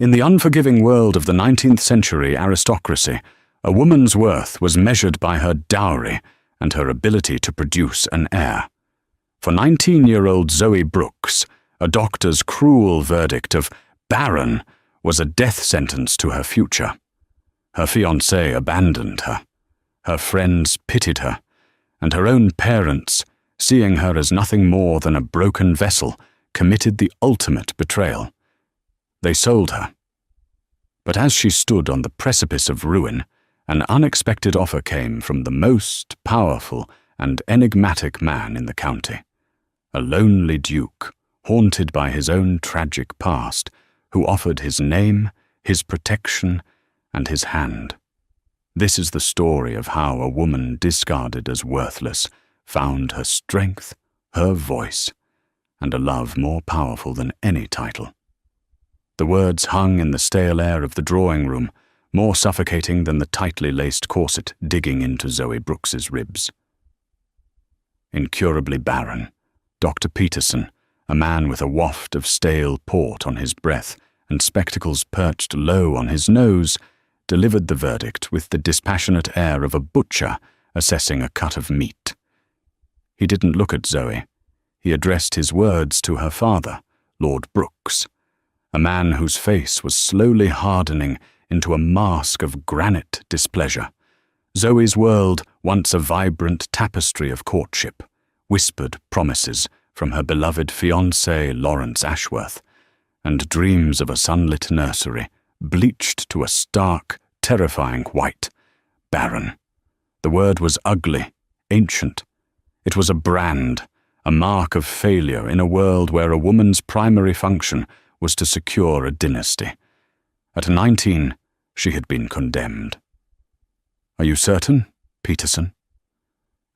In the unforgiving world of the 19th century aristocracy, a woman's worth was measured by her dowry and her ability to produce an heir. For 19-year-old Zoe Brooks, a doctor's cruel verdict of barren was a death sentence to her future. Her fiancé abandoned her. Her friends pitied her, and her own parents, seeing her as nothing more than a broken vessel, committed the ultimate betrayal. They sold her. But as she stood on the precipice of ruin, an unexpected offer came from the most powerful and enigmatic man in the county, a lonely duke, haunted by his own tragic past, who offered his name, his protection, and his hand. This is the story of how a woman discarded as worthless found her strength, her voice, and a love more powerful than any title. The words hung in the stale air of the drawing room, more suffocating than the tightly laced corset digging into Zoe Brooks's ribs. Incurably barren, Dr. Peterson, a man with a waft of stale port on his breath and spectacles perched low on his nose, delivered the verdict with the dispassionate air of a butcher assessing a cut of meat. He didn't look at Zoe. He addressed his words to her father, Lord Brooks, a man whose face was slowly hardening into a mask of granite displeasure. Zoe's world, once a vibrant tapestry of courtship, whispered promises from her beloved fiancé Lawrence Ashworth, and dreams of a sunlit nursery, bleached to a stark, terrifying white, barren. The word was ugly, ancient. It was a brand, a mark of failure in a world where a woman's primary function was to secure a dynasty. At 19, she had been condemned. "Are you certain, Peterson?"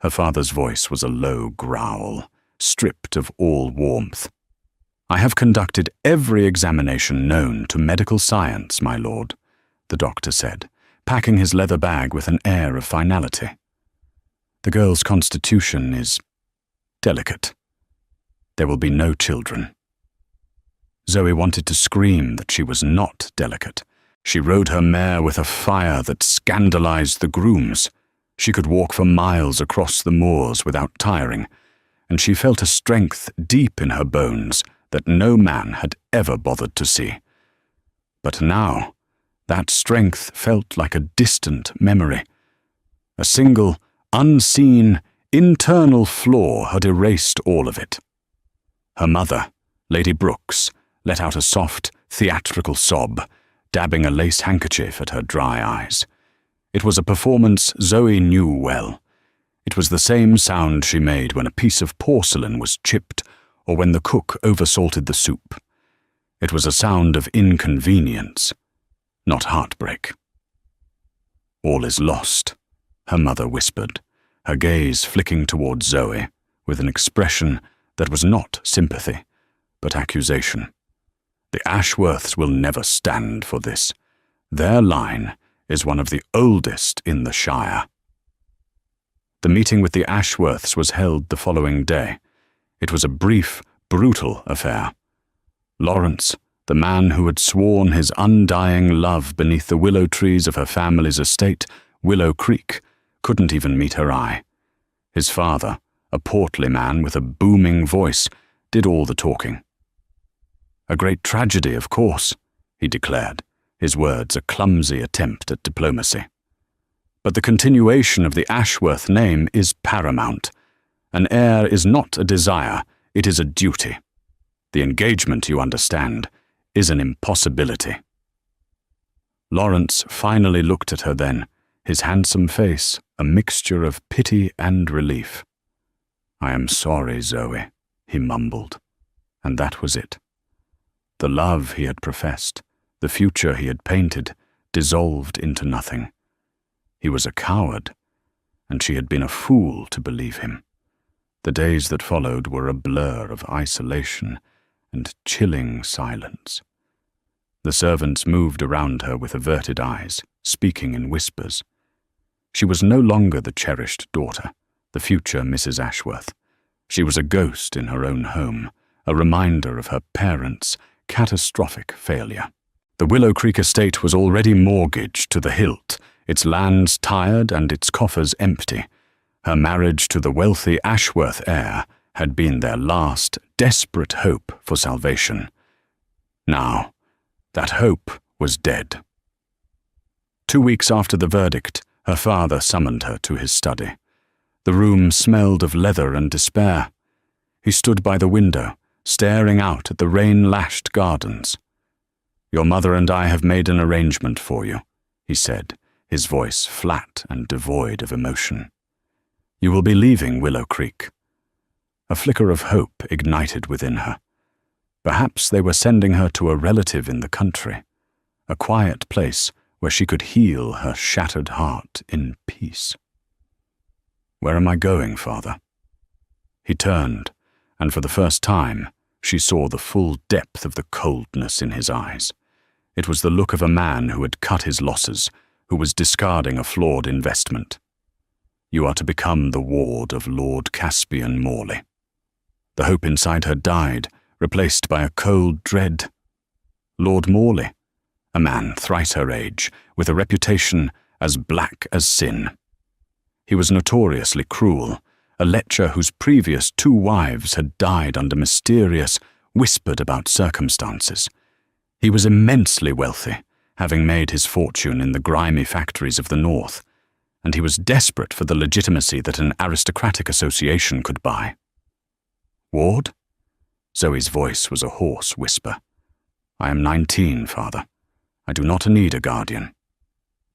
Her father's voice was a low growl, stripped of all warmth. "I have conducted every examination known to medical science, my lord," the doctor said, packing his leather bag with an air of finality. "The girl's constitution is delicate. There will be no children." Zoe wanted to scream that she was not delicate. She rode her mare with a fire that scandalized the grooms. She could walk for miles across the moors without tiring, and she felt a strength deep in her bones that no man had ever bothered to see. But now, that strength felt like a distant memory. A single, unseen, internal flaw had erased all of it. Her mother, Lady Brooks, let out a soft, theatrical sob, dabbing a lace handkerchief at her dry eyes. It was a performance Zoe knew well. It was the same sound she made when a piece of porcelain was chipped or when the cook oversalted the soup. It was a sound of inconvenience, not heartbreak. "All is lost," her mother whispered, her gaze flicking toward Zoe with an expression that was not sympathy, but accusation. "The Ashworths will never stand for this. Their line is one of the oldest in the Shire." The meeting with the Ashworths was held the following day. It was a brief, brutal affair. Lawrence, the man who had sworn his undying love beneath the willow trees of her family's estate, Willow Creek, couldn't even meet her eye. His father, a portly man with a booming voice, did all the talking. "A great tragedy, of course," he declared, his words a clumsy attempt at diplomacy. "But the continuation of the Ashworth name is paramount. An heir is not a desire, it is a duty. The engagement, you understand, is an impossibility." Lawrence finally looked at her then, his handsome face a mixture of pity and relief. "I am sorry, Zoe," he mumbled, and that was it. The love he had professed, the future he had painted, dissolved into nothing. He was a coward, and she had been a fool to believe him. The days that followed were a blur of isolation and chilling silence. The servants moved around her with averted eyes, speaking in whispers. She was no longer the cherished daughter, the future Mrs. Ashworth. She was a ghost in her own home, a reminder of her parents' catastrophic failure. The Willow Creek estate was already mortgaged to the hilt, its lands tired and its coffers empty. Her marriage to the wealthy Ashworth heir had been their last, desperate hope for salvation. Now, that hope was dead. 2 weeks after the verdict, her father summoned her to his study. The room smelled of leather and despair. He stood by the window, staring out at the rain-lashed gardens. "Your mother and I have made an arrangement for you," he said, his voice flat and devoid of emotion. "You will be leaving Willow Creek." A flicker of hope ignited within her. Perhaps they were sending her to a relative in the country, a quiet place where she could heal her shattered heart in peace. "Where am I going, Father?" He turned, and for the first time, she saw the full depth of the coldness in his eyes. It was the look of a man who had cut his losses, who was discarding a flawed investment. "You are to become the ward of Lord Caspian Morley." The hope inside her died, replaced by a cold dread. Lord Morley, a man thrice her age, with a reputation as black as sin. He was notoriously cruel, a lecher whose previous 2 wives had died under mysterious, whispered-about circumstances. He was immensely wealthy, having made his fortune in the grimy factories of the north, and he was desperate for the legitimacy that an aristocratic association could buy. "Ward?" Zoe's voice was a hoarse whisper. "I am 19, Father. I do not need a guardian."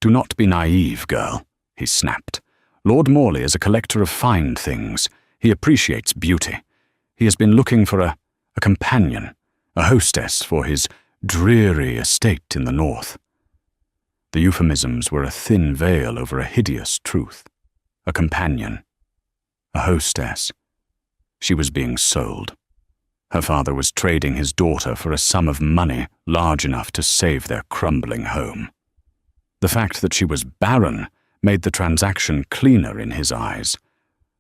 "Do not be naive, girl," he snapped. "Lord Morley is a collector of fine things. He appreciates beauty. He has been looking for a companion, a hostess for his dreary estate in the north." The euphemisms were a thin veil over a hideous truth. A companion. A hostess. She was being sold. Her father was trading his daughter for a sum of money large enough to save their crumbling home. The fact that she was barren made the transaction cleaner in his eyes.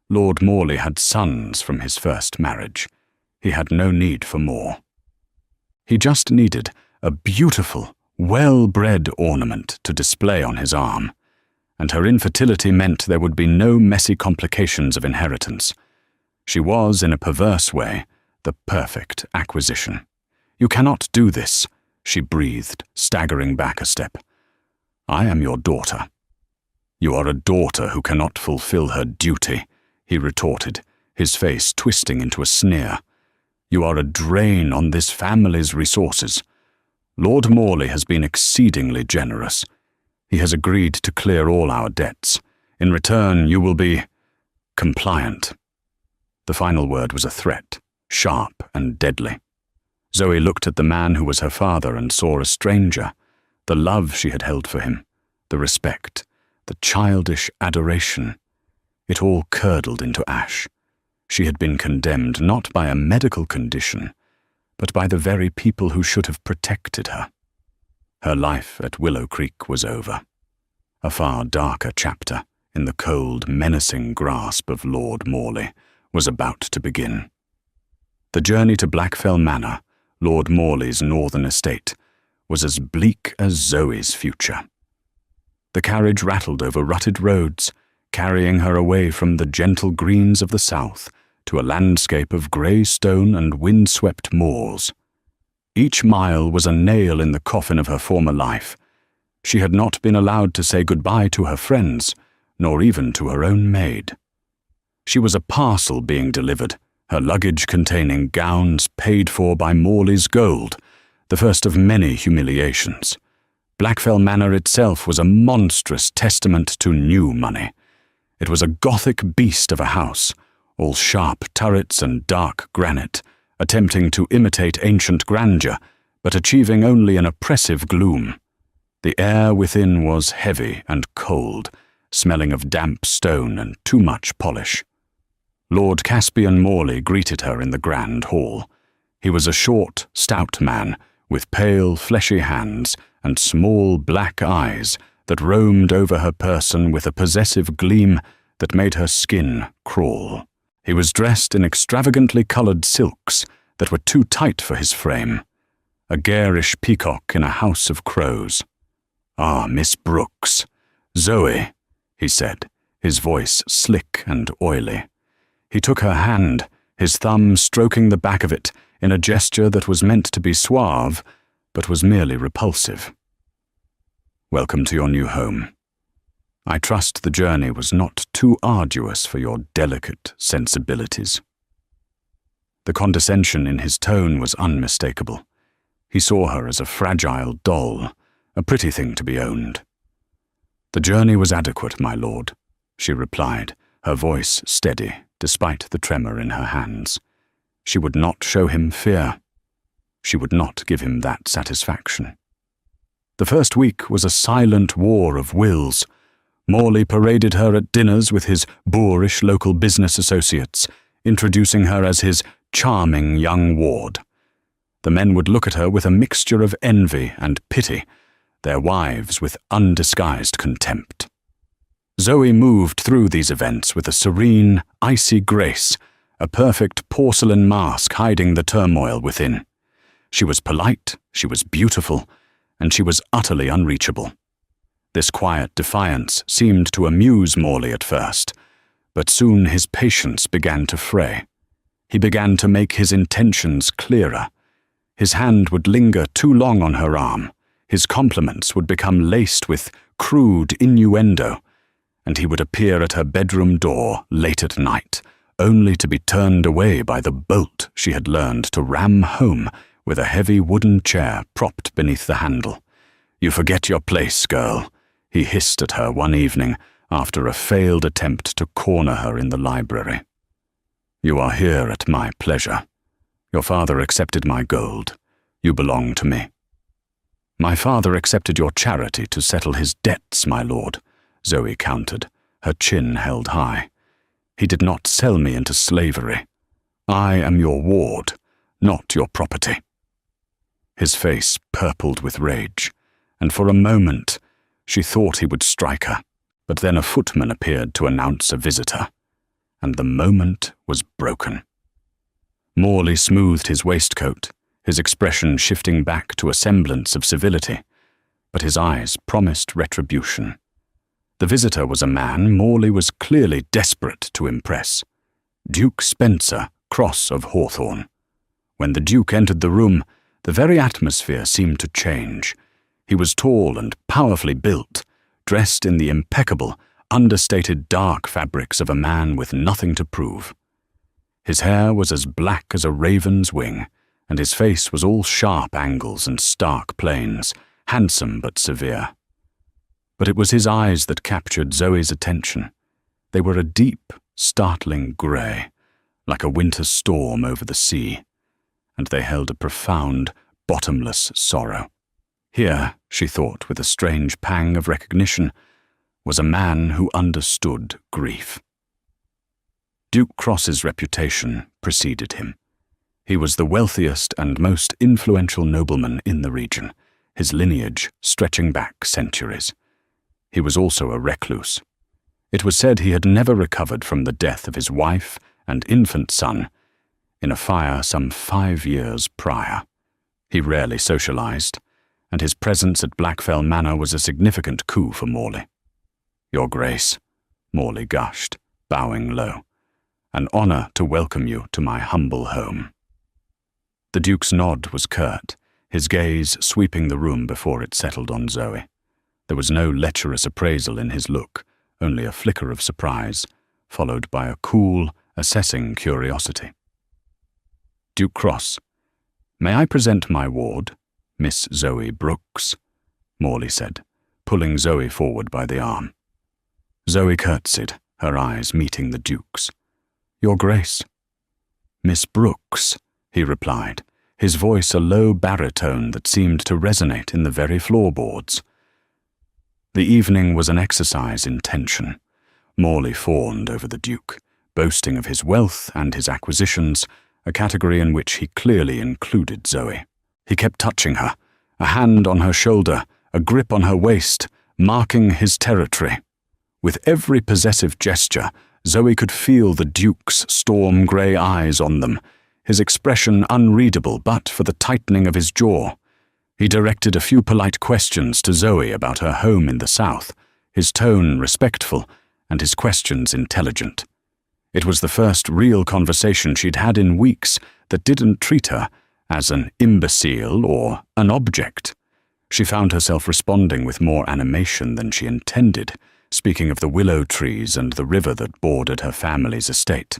Lord Morley had sons from his first marriage. He had no need for more. He just needed a beautiful, well-bred ornament to display on his arm, and her infertility meant there would be no messy complications of inheritance. She was, in a perverse way, the perfect acquisition. "You cannot do this," she breathed, staggering back a step. "I am your daughter." "You are a daughter who cannot fulfill her duty," he retorted, his face twisting into a sneer. "You are a drain on this family's resources. Lord Morley has been exceedingly generous. He has agreed to clear all our debts. In return, you will be compliant." The final word was a threat, sharp and deadly. Zoe looked at the man who was her father and saw a stranger, the love she had held for him, the respect, the childish adoration. It all curdled into ash. She had been condemned not by a medical condition, but by the very people who should have protected her. Her life at Willow Creek was over. A far darker chapter, in the cold, menacing grasp of Lord Morley, was about to begin. The journey to Blackfell Manor, Lord Morley's northern estate, was as bleak as Zoe's future. The carriage rattled over rutted roads, carrying her away from the gentle greens of the south to a landscape of grey stone and wind-swept moors. Each mile was a nail in the coffin of her former life. She had not been allowed to say goodbye to her friends, nor even to her own maid. She was a parcel being delivered, her luggage containing gowns paid for by Morley's gold, the first of many humiliations. Blackfell Manor itself was a monstrous testament to new money. It was a Gothic beast of a house, all sharp turrets and dark granite, attempting to imitate ancient grandeur, but achieving only an oppressive gloom. The air within was heavy and cold, smelling of damp stone and too much polish. Lord Caspian Morley greeted her in the grand hall. He was a short, stout man, with pale, fleshy hands and small black eyes that roamed over her person with a possessive gleam that made her skin crawl. He was dressed in extravagantly coloured silks that were too tight for his frame. a garish peacock in a house of crows. "Ah, Miss Brooks. Zoe," he said, his voice slick and oily. He took her hand, his thumb stroking the back of it in a gesture that was meant to be suave, but was merely repulsive. "Welcome to your new home. I trust the journey was not too arduous for your delicate sensibilities." The condescension in his tone was unmistakable. He saw her as a fragile doll, a pretty thing to be owned. "The journey was adequate, my lord," she replied, her voice steady despite the tremor in her hands. She would not show him fear. She would not give him that satisfaction. The first week was a silent war of wills. Morley paraded her at dinners with his boorish local business associates, introducing her as his charming young ward. The men would look at her with a mixture of envy and pity, their wives with undisguised contempt. Zoe moved through these events with a serene, icy grace, a perfect porcelain mask hiding the turmoil within. She was polite, she was beautiful, and she was utterly unreachable. This quiet defiance seemed to amuse Morley at first, but soon his patience began to fray. He began to make his intentions clearer. His hand would linger too long on her arm, his compliments would become laced with crude innuendo, and he would appear at her bedroom door late at night, only to be turned away by the bolt she had learned to ram home with a heavy wooden chair propped beneath the handle. "You forget your place, girl," he hissed at her one evening after a failed attempt to corner her in the library. "You are here at my pleasure. Your father accepted my gold. You belong to me." "My father accepted your charity to settle his debts, my lord," Zoe countered, her chin held high. "He did not sell me into slavery. I am your ward, not your property." His face purpled with rage, and for a moment she thought he would strike her, but then a footman appeared to announce a visitor, and the moment was broken. Morley smoothed his waistcoat, his expression shifting back to a semblance of civility, but his eyes promised retribution. The visitor was a man Morley was clearly desperate to impress. Duke Spencer, Cross of Hawthorne. When the Duke entered the room, the very atmosphere seemed to change. He was tall and powerfully built, dressed in the impeccable, understated dark fabrics of a man with nothing to prove. His hair was as black as a raven's wing, and his face was all sharp angles and stark planes, handsome but severe. But it was his eyes that captured Zoe's attention. They were a deep, startling grey, like a winter storm over the sea, and they held a profound, bottomless sorrow. Here, she thought with a strange pang of recognition, was a man who understood grief. Duke Cross's reputation preceded him. He was the wealthiest and most influential nobleman in the region, his lineage stretching back centuries. He was also a recluse. It was said he had never recovered from the death of his wife and infant son in a fire some 5 years prior. He rarely socialized, and his presence at Blackfell Manor was a significant coup for Morley. "Your Grace," Morley gushed, bowing low, "an honor to welcome you to my humble home." The Duke's nod was curt, his gaze sweeping the room before it settled on Zoe. There was no lecherous appraisal in his look, only a flicker of surprise, followed by a cool, assessing curiosity. "Duke Cross, may I present my ward, Miss Zoe Brooks?" Morley said, pulling Zoe forward by the arm. Zoe curtsied, her eyes meeting the Duke's. "Your Grace." "Miss Brooks," he replied, his voice a low baritone that seemed to resonate in the very floorboards. The evening was an exercise in tension. Morley fawned over the Duke, boasting of his wealth and his acquisitions, a category in which he clearly included Zoe. He kept touching her, a hand on her shoulder, a grip on her waist, marking his territory. With every possessive gesture, Zoe could feel the Duke's storm-grey eyes on them, his expression unreadable but for the tightening of his jaw. He directed a few polite questions to Zoe about her home in the South, his tone respectful and his questions intelligent. It was the first real conversation she'd had in weeks that didn't treat her as an imbecile or an object. She found herself responding with more animation than she intended, speaking of the willow trees and the river that bordered her family's estate.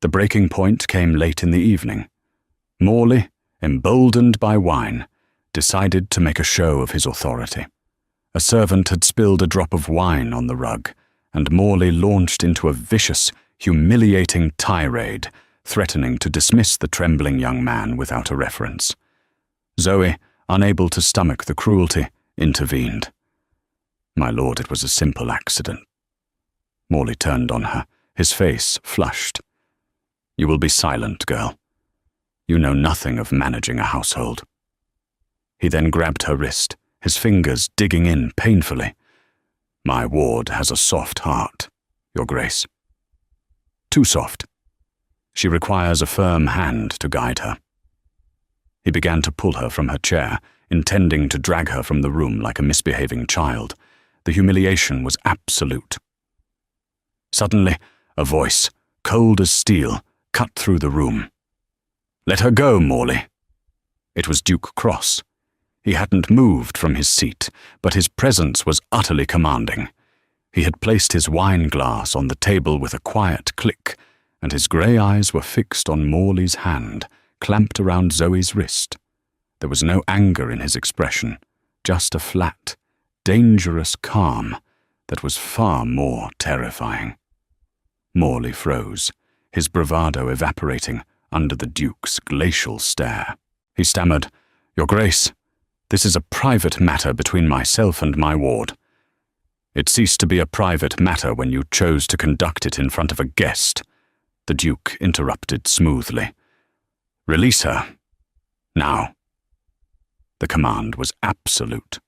The breaking point came late in the evening. Morley, emboldened by wine, decided to make a show of his authority. A servant had spilled a drop of wine on the rug, and Morley launched into a vicious, humiliating tirade, threatening to dismiss the trembling young man without a reference. Zoe, unable to stomach the cruelty, intervened. "My lord, it was a simple accident." Morley turned on her, his face flushed. "You will be silent, girl. You know nothing of managing a household." He then grabbed her wrist, his fingers digging in painfully. "My ward has a soft heart, Your Grace." "Too soft. She requires a firm hand to guide her." He began to pull her from her chair, intending to drag her from the room like a misbehaving child. The humiliation was absolute. Suddenly, a voice, cold as steel, cut through the room. "Let her go, Morley." It was Duke Cross. He hadn't moved from his seat, but his presence was utterly commanding. He had placed his wine glass on the table with a quiet click, and his grey eyes were fixed on Morley's hand, clamped around Zoe's wrist. There was no anger in his expression, just a flat, dangerous calm that was far more terrifying. Morley froze, his bravado evaporating under the Duke's glacial stare. He stammered, "Your Grace, this is a private matter between myself and my ward." "It ceased to be a private matter when you chose to conduct it in front of a guest," the Duke interrupted smoothly. "Release her. Now." The command was absolute.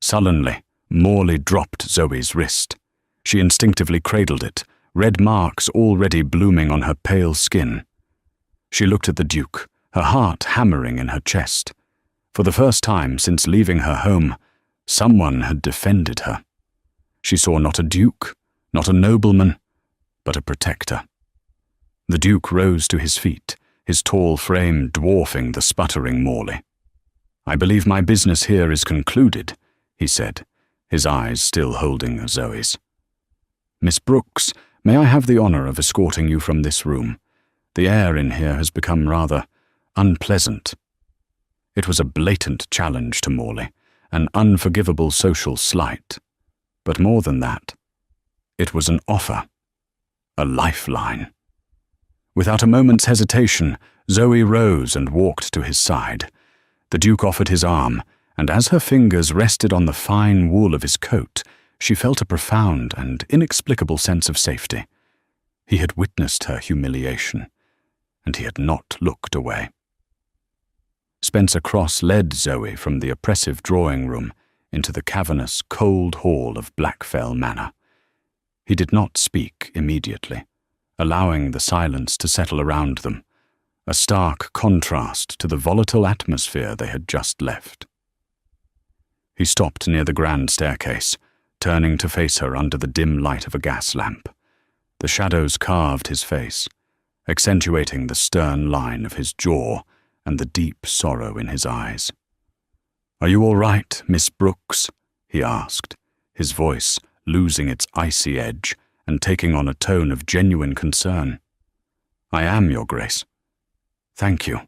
Sullenly, Morley dropped Zoe's wrist. She instinctively cradled it, red marks already blooming on her pale skin. She looked at the Duke, her heart hammering in her chest. For the first time since leaving her home, someone had defended her. She saw not a duke, not a nobleman, but a protector. The Duke rose to his feet, his tall frame dwarfing the sputtering Morley. "I believe my business here is concluded," he said, his eyes still holding Zoe's. "Miss Brooks, may I have the honor of escorting you from this room? The air in here has become rather unpleasant." It was a blatant challenge to Morley, an unforgivable social slight. But more than that, it was an offer, a lifeline. Without a moment's hesitation, Zoe rose and walked to his side. The Duke offered his arm, and as her fingers rested on the fine wool of his coat, she felt a profound and inexplicable sense of safety. He had witnessed her humiliation, and he had not looked away. Spencer Cross led Zoe from the oppressive drawing-room into the cavernous, cold hall of Blackfell Manor. He did not speak immediately, allowing the silence to settle around them, a stark contrast to the volatile atmosphere they had just left. He stopped near the grand staircase, turning to face her under the dim light of a gas lamp. The shadows carved his face, accentuating the stern line of his jaw and the deep sorrow in his eyes. "Are you all right, Miss Brooks?" he asked, his voice losing its icy edge and taking on a tone of genuine concern. "I am, Your Grace." "Thank you,"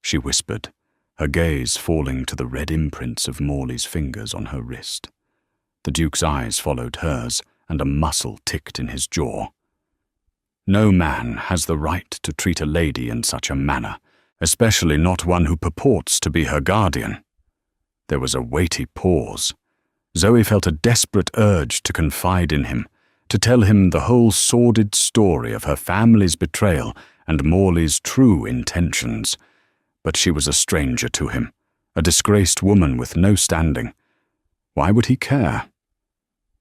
she whispered, her gaze falling to the red imprints of Morley's fingers on her wrist. The Duke's eyes followed hers, and a muscle ticked in his jaw. "No man has the right to treat a lady in such a manner, especially not one who purports to be her guardian." There was a weighty pause. Zoe felt a desperate urge to confide in him, to tell him the whole sordid story of her family's betrayal and Morley's true intentions. But she was a stranger to him, a disgraced woman with no standing. Why would he care?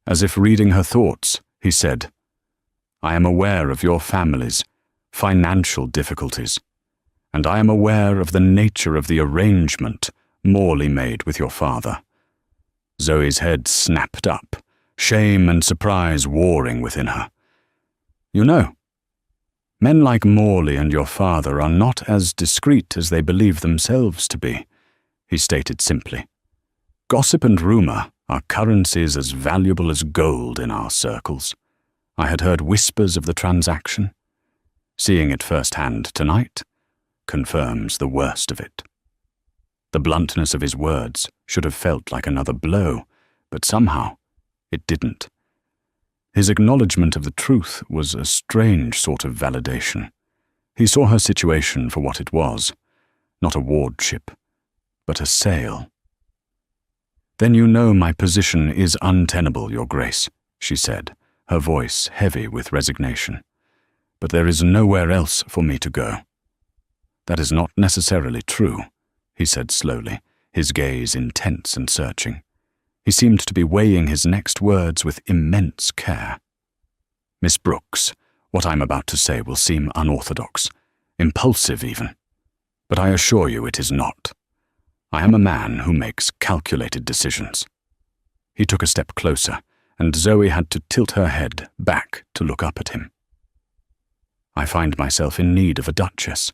As if reading her thoughts, he said, "I am aware of your families, financial difficulties, and I am aware of the nature of the arrangement Morley made with your father." Zoe's head snapped up, shame and surprise warring within her. "You know, men like Morley and your father are not as discreet as they believe themselves to be," he stated simply. "Gossip and rumor are currencies as valuable as gold in our circles. I had heard whispers of the transaction. Seeing it firsthand tonight confirms the worst of it." The bluntness of his words should have felt like another blow, but somehow it didn't. His acknowledgement of the truth was a strange sort of validation. He saw her situation for what it was, not a wardship, but a sale. "Then you know my position is untenable, Your Grace," she said, her voice heavy with resignation. "But there is nowhere else for me to go." "That is not necessarily true," he said slowly, his gaze intense and searching. He seemed to be weighing his next words with immense care. "Miss Brooks, what I'm about to say will seem unorthodox, impulsive even, but I assure you it is not. I am a man who makes calculated decisions." He took a step closer, and Zoe had to tilt her head back to look up at him. "I find myself in need of a duchess,"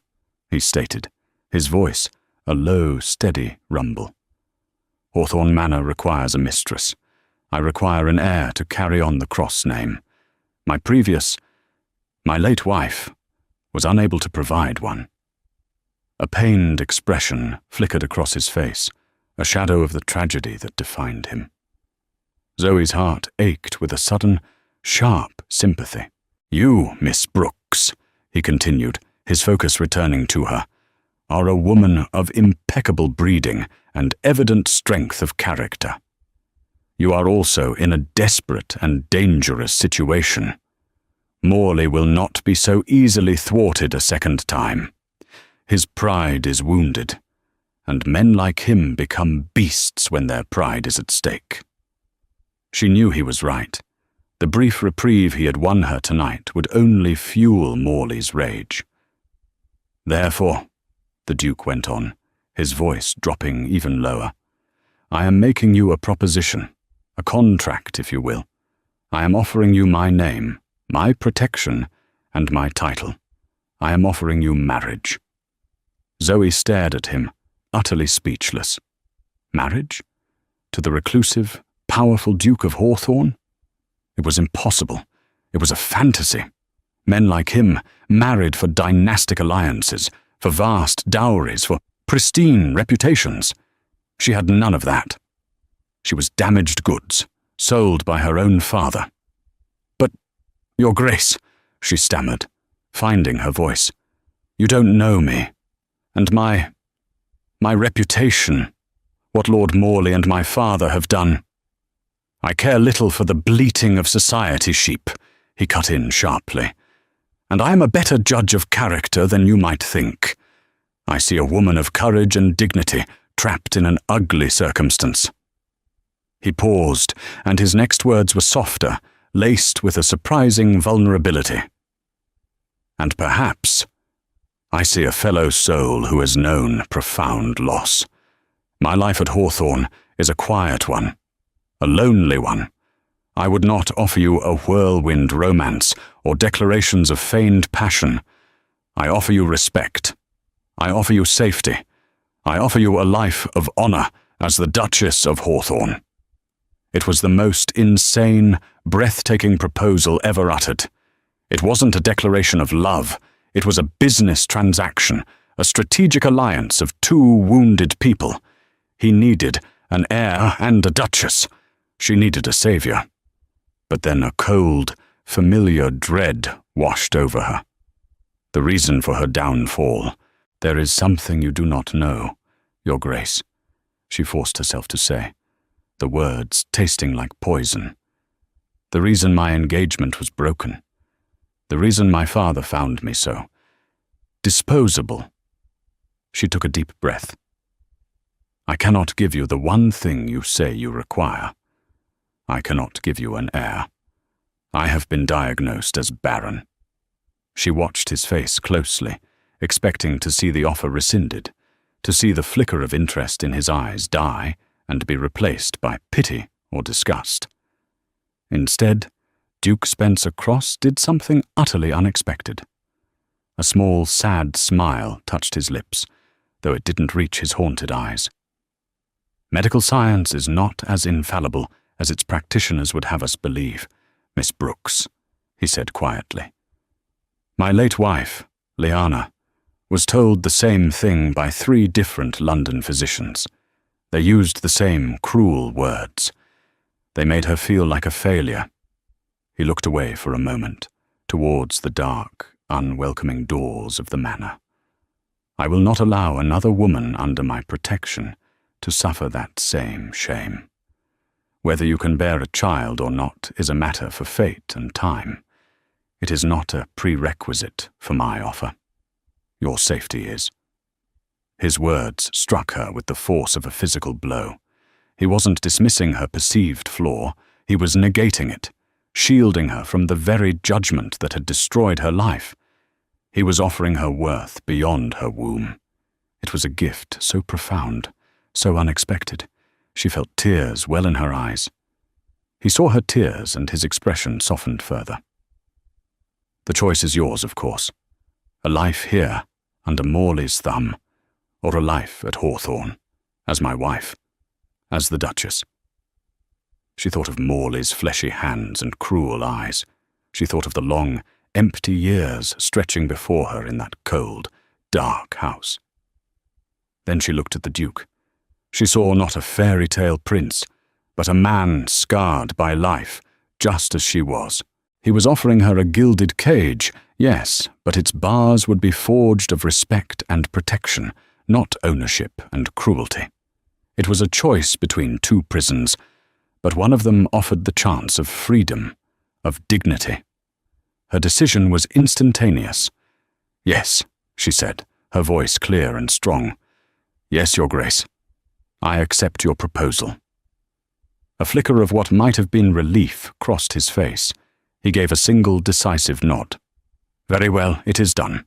he stated, his voice a low, steady rumble. "Hawthorne Manor requires a mistress. I require an heir to carry on the cross name. My late wife, was unable to provide one." A pained expression flickered across his face, a shadow of the tragedy that defined him. Zoe's heart ached with a sudden, sharp sympathy. "You, Miss Brooks," he continued, his focus returning to her, "are a woman of impeccable breeding and evident strength of character. You are also in a desperate and dangerous situation. Morley will not be so easily thwarted a second time. His pride is wounded, and men like him become beasts when their pride is at stake." She knew he was right. The brief reprieve he had won her tonight would only fuel Morley's rage. "Therefore," the Duke went on, his voice dropping even lower, "I am making you a proposition, a contract, if you will. I am offering you my name, my protection, and my title. I am offering you marriage." Zoe stared at him, utterly speechless. Marriage? To the reclusive, powerful Duke of Hawthorne? It was impossible. It was a fantasy. Men like him, married for dynastic alliances, for vast dowries, for pristine reputations. She had none of that. She was damaged goods, sold by her own father. "But, Your Grace," she stammered, finding her voice, "you don't know me. And my reputation, what Lord Morley and my father have done. I care little for the bleating of society sheep," he cut in sharply. "And I am a better judge of character than you might think. I see a woman of courage and dignity trapped in an ugly circumstance." He paused, and his next words were softer, laced with a surprising vulnerability. "And perhaps I see a fellow soul who has known profound loss. My life at Hawthorne is a quiet one, a lonely one. I would not offer you a whirlwind romance or declarations of feigned passion. I offer you respect. I offer you safety. I offer you a life of honor as the Duchess of Hawthorne." It was the most insane, breathtaking proposal ever uttered. It wasn't a declaration of love. It was a business transaction, a strategic alliance of two wounded people. He needed an heir and a duchess. She needed a savior. But then a cold, familiar dread washed over her. The reason for her downfall. "There is something you do not know, Your Grace," she forced herself to say, the words tasting like poison. "The reason my engagement was broken. The reason my father found me so disposable." She took a deep breath. "I cannot give you the one thing you say you require. I cannot give you an heir. I have been diagnosed as barren." She watched his face closely, expecting to see the offer rescinded, to see the flicker of interest in his eyes die and be replaced by pity or disgust. Instead, Duke Spencer Cross did something utterly unexpected. A small, sad smile touched his lips, though it didn't reach his haunted eyes. "Medical science is not as infallible as its practitioners would have us believe, Miss Brooks," he said quietly. "My late wife, Liana, was told the same thing by 3 different London physicians. They used the same cruel words. They made her feel like a failure." He looked away for a moment, towards the dark, unwelcoming doors of the manor. "I will not allow another woman under my protection to suffer that same shame. Whether you can bear a child or not is a matter for fate and time. It is not a prerequisite for my offer. Your safety is." His words struck her with the force of a physical blow. He wasn't dismissing her perceived flaw, he was negating it, shielding her from the very judgment that had destroyed her life. He was offering her worth beyond her womb. It was a gift so profound, so unexpected. She felt tears well in her eyes. He saw her tears, and his expression softened further. "The choice is yours, of course. A life here, under Morley's thumb, or a life at Hawthorne, as my wife, as the Duchess." She thought of Morley's fleshy hands and cruel eyes. She thought of the long, empty years stretching before her in that cold, dark house. Then she looked at the Duke. She saw not a fairy tale prince, but a man scarred by life, just as she was. He was offering her a gilded cage, yes, but its bars would be forged of respect and protection, not ownership and cruelty. It was a choice between 2 prisons, but one of them offered the chance of freedom, of dignity. Her decision was instantaneous. "Yes," she said, her voice clear and strong. "Yes, Your Grace. I accept your proposal." A flicker of what might have been relief crossed his face. He gave a single decisive nod. "Very well, it is done.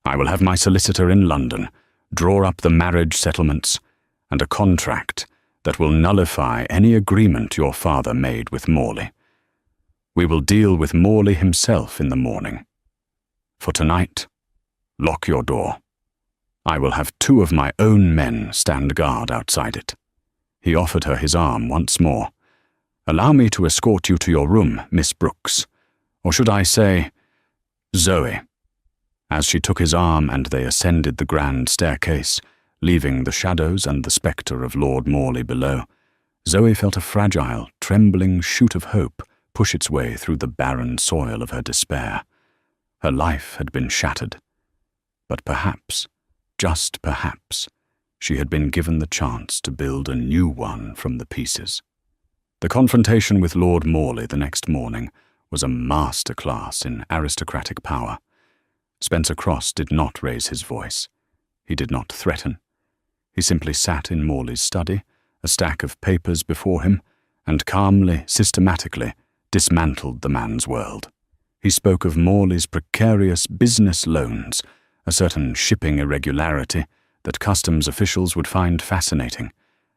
I will have my solicitor in London draw up the marriage settlements and a contract that will nullify any agreement your father made with Morley. We will deal with Morley himself in the morning. For tonight, lock your door. I will have 2 of my own men stand guard outside it." He offered her his arm once more. "Allow me to escort you to your room, Miss Brooks. Or should I say, Zoe?" As she took his arm and they ascended the grand staircase, leaving the shadows and the spectre of Lord Morley below, Zoe felt a fragile, trembling shoot of hope push its way through the barren soil of her despair. Her life had been shattered, but perhaps, just perhaps, she had been given the chance to build a new one from the pieces. The confrontation with Lord Morley the next morning was a masterclass in aristocratic power. Spencer Cross did not raise his voice. He did not threaten. He simply sat in Morley's study, a stack of papers before him, and calmly, systematically, dismantled the man's world. He spoke of Morley's precarious business loans, a certain shipping irregularity that customs officials would find fascinating,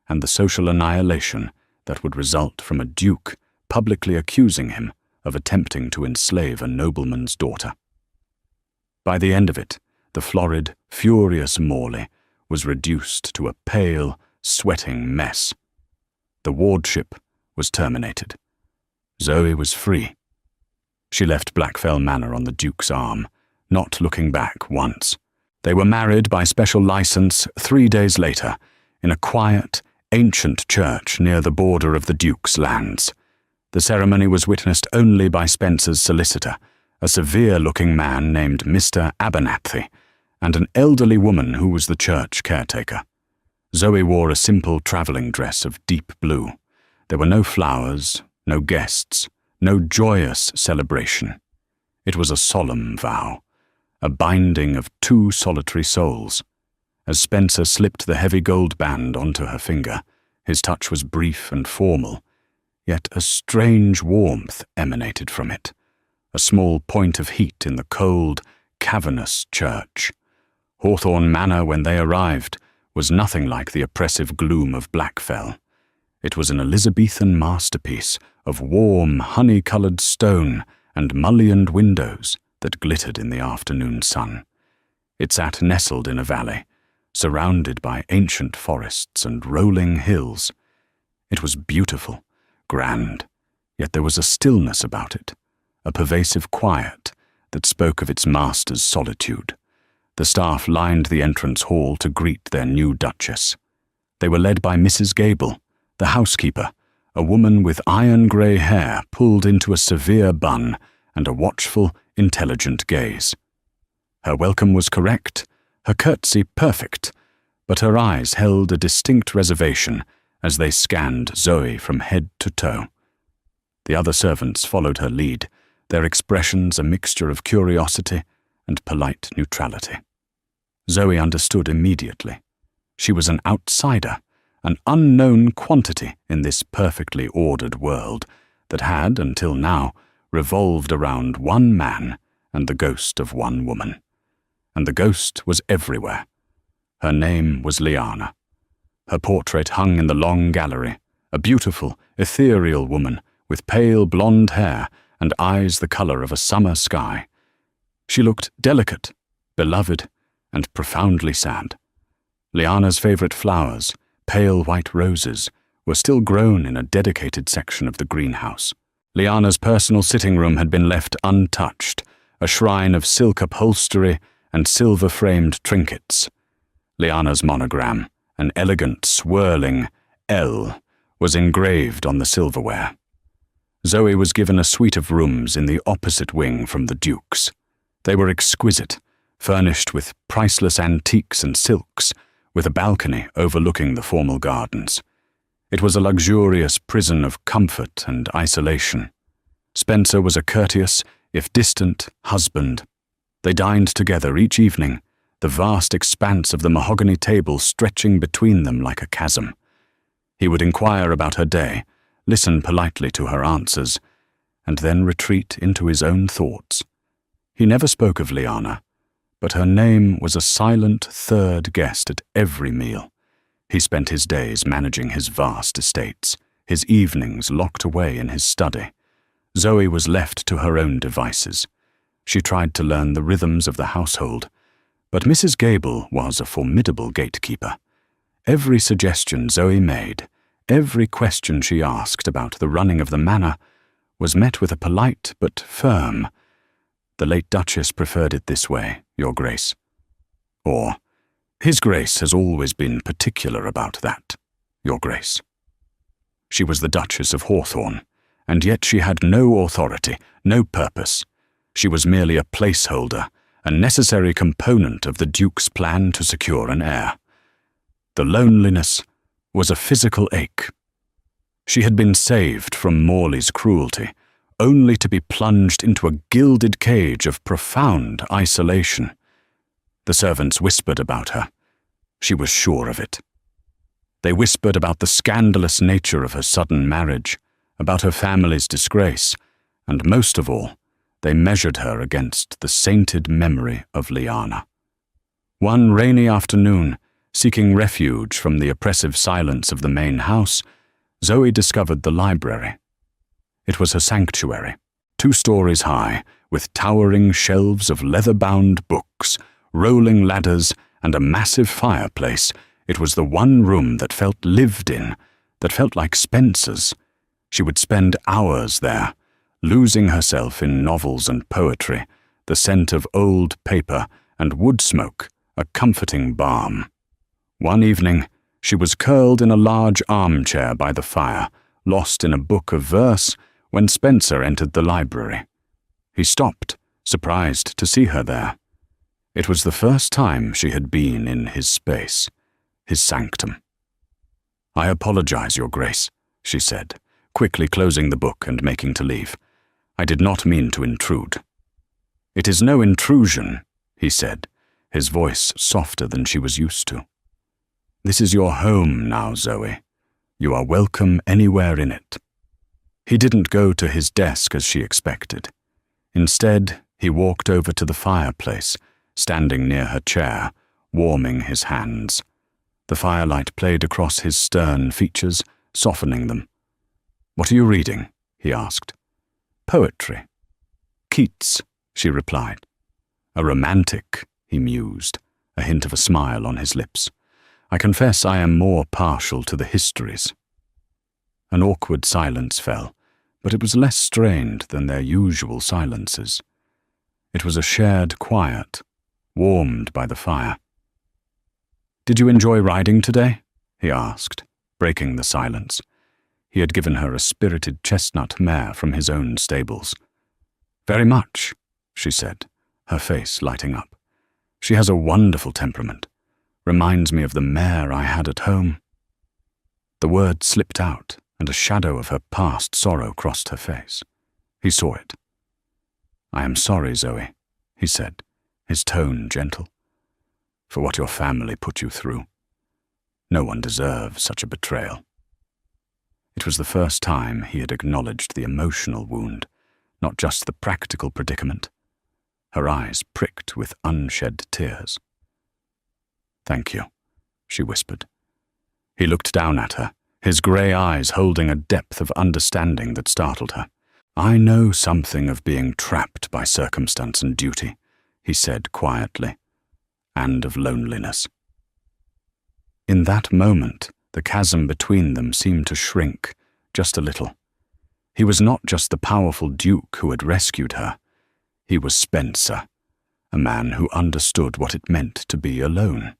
and the social annihilation that would result from a duke publicly accusing him of attempting to enslave a nobleman's daughter. By the end of it, the florid, furious Morley was reduced to a pale, sweating mess. The wardship was terminated. Zoe was free. She left Blackfell Manor on the Duke's arm, not looking back once. They were married by special license 3 days later, in a quiet, ancient church near the border of the Duke's lands. The ceremony was witnessed only by Spencer's solicitor, a severe-looking man named Mr. Abernathy, and an elderly woman who was the church caretaker. Zoe wore a simple travelling dress of deep blue. There were no flowers, no guests, no joyous celebration. It was a solemn vow, a binding of 2 solitary souls. As Spencer slipped the heavy gold band onto her finger, his touch was brief and formal, yet a strange warmth emanated from it, a small point of heat in the cold, cavernous church. Hawthorne Manor, when they arrived, was nothing like the oppressive gloom of Blackfell. It was an Elizabethan masterpiece of warm, honey-coloured stone and mullioned windows that glittered in the afternoon sun. It sat nestled in a valley, surrounded by ancient forests and rolling hills. It was beautiful, grand, yet there was a stillness about it, a pervasive quiet that spoke of its master's solitude. The staff lined the entrance hall to greet their new Duchess. They were led by Mrs. Gable, the housekeeper, a woman with iron-grey hair pulled into a severe bun and a watchful, intelligent gaze. Her welcome was correct, her curtsy perfect, but her eyes held a distinct reservation as they scanned Zoe from head to toe. The other servants followed her lead, their expressions a mixture of curiosity and polite neutrality. Zoe understood immediately. She was an outsider, an unknown quantity in this perfectly ordered world that had, until now, revolved around one man and the ghost of one woman. And the ghost was everywhere. Her name was Liana. Her portrait hung in the long gallery, a beautiful, ethereal woman with pale blonde hair and eyes the colour of a summer sky. She looked delicate, beloved, and profoundly sad. Liana's favourite flowers, pale white roses, were still grown in a dedicated section of the greenhouse. Liana's personal sitting room had been left untouched, a shrine of silk upholstery and silver-framed trinkets. Liana's monogram, an elegant, swirling L, was engraved on the silverware. Zoe was given a suite of rooms in the opposite wing from the Duke's. They were exquisite, furnished with priceless antiques and silks, with a balcony overlooking the formal gardens. It was a luxurious prison of comfort and isolation. Spencer was a courteous, if distant, husband. They dined together each evening, the vast expanse of the mahogany table stretching between them like a chasm. He would inquire about her day, listen politely to her answers, and then retreat into his own thoughts. He never spoke of Liana, but her name was a silent third guest at every meal. He spent his days managing his vast estates, his evenings locked away in his study. Zoe was left to her own devices. She tried to learn the rhythms of the household, but Mrs. Gable was a formidable gatekeeper. Every suggestion Zoe made, every question she asked about the running of the manor, was met with a polite but firm, "The late Duchess preferred it this way, Your Grace." Or, "His Grace has always been particular about that, Your Grace." She was the Duchess of Hawthorne, and yet she had no authority, no purpose. She was merely a placeholder, a necessary component of the Duke's plan to secure an heir. The loneliness was a physical ache. She had been saved from Morley's cruelty, only to be plunged into a gilded cage of profound isolation. The servants whispered about her. She was sure of it. They whispered about the scandalous nature of her sudden marriage, about her family's disgrace, and most of all, they measured her against the sainted memory of Liana. One rainy afternoon, seeking refuge from the oppressive silence of the main house, Zoe discovered the library. It was her sanctuary, 2 stories high, with towering shelves of leather-bound books, rolling ladders, and a massive fireplace. It was the one room that felt lived in, that felt like Spencer's. She would spend hours there, losing herself in novels and poetry, the scent of old paper and wood smoke, a comforting balm. One evening, she was curled in a large armchair by the fire, lost in a book of verse, when Spencer entered the library. He stopped, surprised to see her there. It was the first time she had been in his space, his sanctum. "I apologize, Your Grace," she said, quickly closing the book and making to leave. "I did not mean to intrude." "It is no intrusion," he said, his voice softer than she was used to. "This is your home now, Zoe. You are welcome anywhere in it." He didn't go to his desk as she expected. Instead, he walked over to the fireplace, standing near her chair, warming his hands. The firelight played across his stern features, softening them. "What are you reading?" he asked. "Poetry." "Keats," she replied. "A romantic," he mused, a hint of a smile on his lips. "I confess I am more partial to the histories." An awkward silence fell, but it was less strained than their usual silences. It was a shared quiet, warmed by the fire. "Did you enjoy riding today?" he asked, breaking the silence. He had given her a spirited chestnut mare from his own stables. "Very much," she said, her face lighting up. "She has a wonderful temperament. Reminds me of the mare I had at home." The word slipped out, and a shadow of her past sorrow crossed her face. He saw it. "I am sorry, Zoe," he said, his tone gentle, "for what your family put you through. No one deserves such a betrayal." It was the first time he had acknowledged the emotional wound, not just the practical predicament. Her eyes pricked with unshed tears. "Thank you," she whispered. He looked down at her, his grey eyes holding a depth of understanding that startled her. "I know something of being trapped by circumstance and duty," he said quietly, "and of loneliness." In that moment, the chasm between them seemed to shrink, just a little. He was not just the powerful Duke who had rescued her. He was Spencer, a man who understood what it meant to be alone.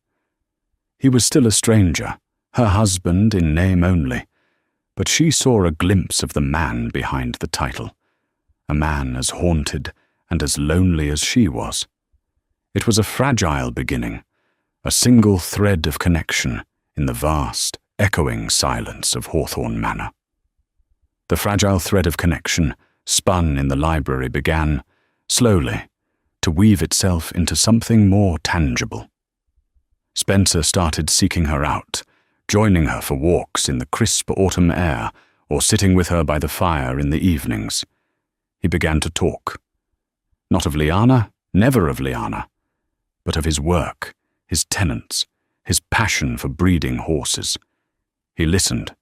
He was still a stranger, her husband in name only, but she saw a glimpse of the man behind the title, a man as haunted and as lonely as she was. It was a fragile beginning, a single thread of connection in the vast, echoing silence of Hawthorne Manor. The fragile thread of connection, spun in the library, began, slowly, to weave itself into something more tangible. Spencer started seeking her out, joining her for walks in the crisp autumn air or sitting with her by the fire in the evenings. He began to talk. Not of Liana, never of Liana, but of his work, his tenants, his passion for breeding horses. He listened,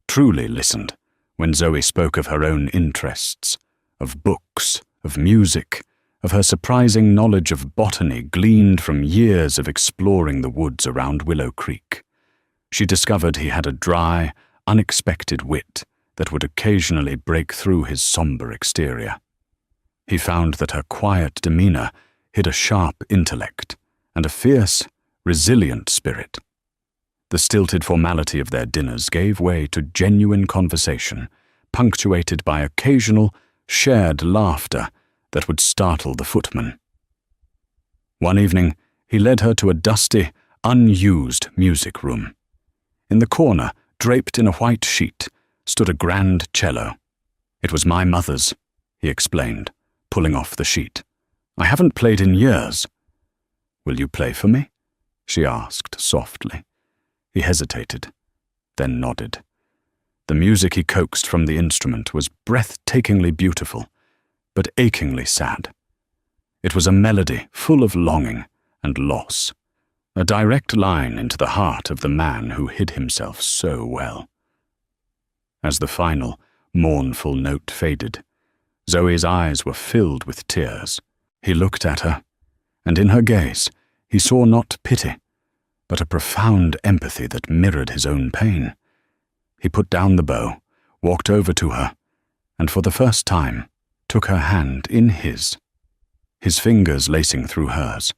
truly listened, when Zoe spoke of her own interests, of books, of music, of her surprising knowledge of botany gleaned from years of exploring the woods around Willow Creek. She discovered he had a dry, unexpected wit that would occasionally break through his somber exterior. He found that her quiet demeanor hid a sharp intellect and a fierce, resilient spirit. The stilted formality of their dinners gave way to genuine conversation, punctuated by occasional, shared laughter that would startle the footman. One evening, he led her to a dusty, unused music room. In the corner, draped in a white sheet, stood a grand cello. "It was my mother's," he explained, pulling off the sheet. "I haven't played in years." "Will you play for me?" she asked softly. He hesitated, then nodded. The music he coaxed from the instrument was breathtakingly beautiful, but achingly sad. It was a melody full of longing and loss, a direct line into the heart of the man who hid himself so well. As the final, mournful note faded, Zoe's eyes were filled with tears. He looked at her, and in her gaze he saw not pity, but a profound empathy that mirrored his own pain. He put down the bow, walked over to her, and for the first time took her hand in his fingers lacing through hers.